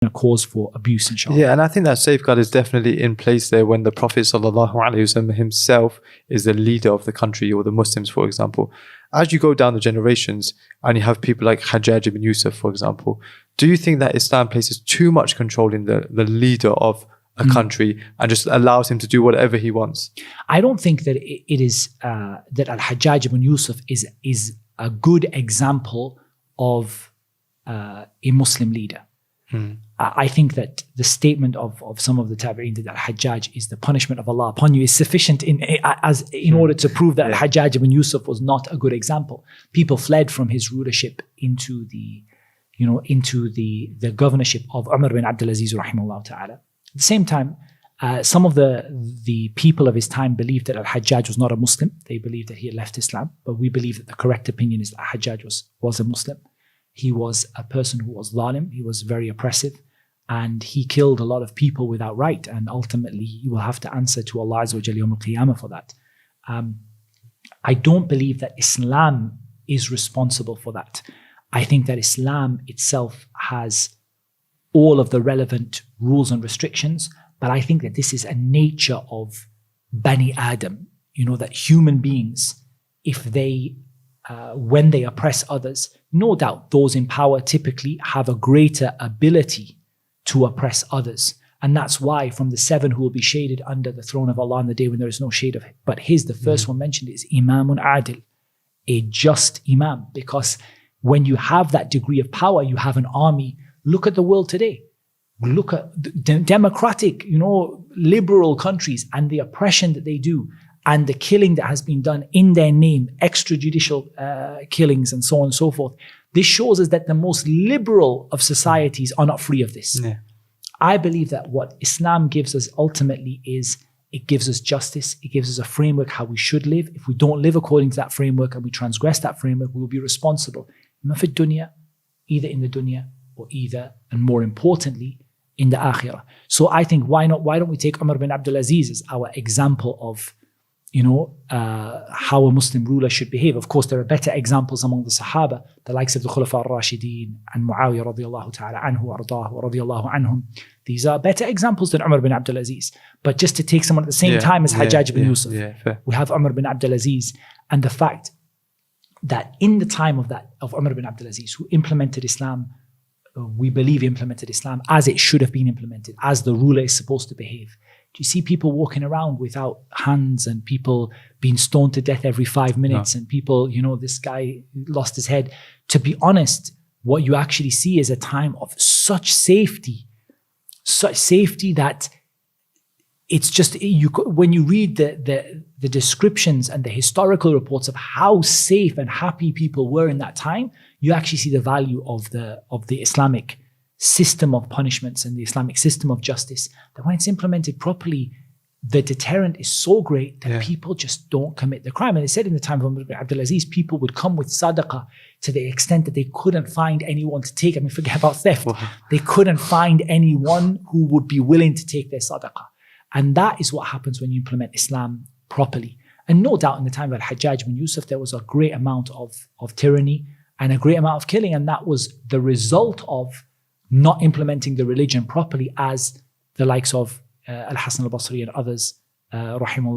a cause for abuse, inshallah. Yeah, and I think that safeguard is definitely in place there when the Prophet ﷺ himself is the leader of the country, or the Muslims, for example. As you go down the generations and you have people like Hajjaj ibn Yusuf, for example, do you think that Islam places too much control in the leader of a country and just allows him to do whatever he wants? I don't think that it is that Al-Hajjaj ibn Yusuf is a good example of a Muslim leader. I think that the statement of some of the Tabi'een that Al-Hajjaj is the punishment of Allah upon you is sufficient in order to prove that Al-Hajjaj ibn Yusuf was not a good example. People fled from his rulership into the governorship of Umar bin Abdul Aziz rahimahullah ta'ala. At the same time, some of the people of his time believed that Al-Hajjaj was not a Muslim. They believed that he had left Islam, but we believe that the correct opinion is that Al-Hajjaj was a Muslim. He was a person who was zalim, he was very oppressive, and he killed a lot of people without right, and ultimately he will have to answer to Allah Azza wa Jalla Yawm al-Qiyamah for that. I don't believe that Islam is responsible for that. I think that Islam itself has all of the relevant rules and restrictions, but I think that this is a nature of Bani Adam, that human beings, if they when they oppress others, no doubt those in power typically have a greater ability to oppress others. And that's why from the 7 who will be shaded under the throne of Allah on the day when there is no shade of it. But the first one mentioned is Imamun Adil, a just Imam. Because when you have that degree of power, you have an army. Look at the world today. Look at democratic, liberal countries and the oppression that they do, and the killing that has been done in their name, extrajudicial killings and so on and so forth. This shows us that the most liberal of societies are not free of this. Yeah. I believe that what Islam gives us ultimately is it gives us justice. It gives us a framework how we should live. If we don't live according to that framework and we transgress that framework, we will be responsible. Either in the dunya or either, and more importantly, in the akhirah. So I think why don't we take Umar bin Abdul Aziz as our example of how a Muslim ruler should behave. Of course, there are better examples among the Sahaba, the likes of the Khulafa al-Rashideen and Muawiyah radiallahu ta'ala anhu, ardahu, radiallahu anhum. These are better examples than Umar bin Abdul Aziz. But just to take someone at the same time as Hajjaj bin Yusuf, we have Umar bin Abdul Aziz, and the fact that in the time of Umar bin Abdul Aziz, who implemented Islam, we believe implemented Islam as it should have been implemented, as the ruler is supposed to behave. Do you see people walking around without hands and people being stoned to death every 5 minutes and people, this guy lost his head? To be honest, what you actually see is a time of such safety that it's just, when you read the descriptions and the historical reports of how safe and happy people were in that time, you actually see the value of the Islamic system of punishments and the Islamic system of justice, that when it's implemented properly, the deterrent is so great that people just don't commit the crime. And they said in the time of Umar bin Abdul Aziz, people would come with sadaqah to the extent that they couldn't find anyone to take. Forget about theft. They couldn't find anyone who would be willing to take their sadaqah. And that is what happens when you implement Islam properly. And no doubt in the time of Al-Hajjaj bin Yusuf, there was a great amount of tyranny and a great amount of killing. And that was the result of not implementing the religion properly, as the likes of Al-Hasan al-Basri and others, rahimahullah,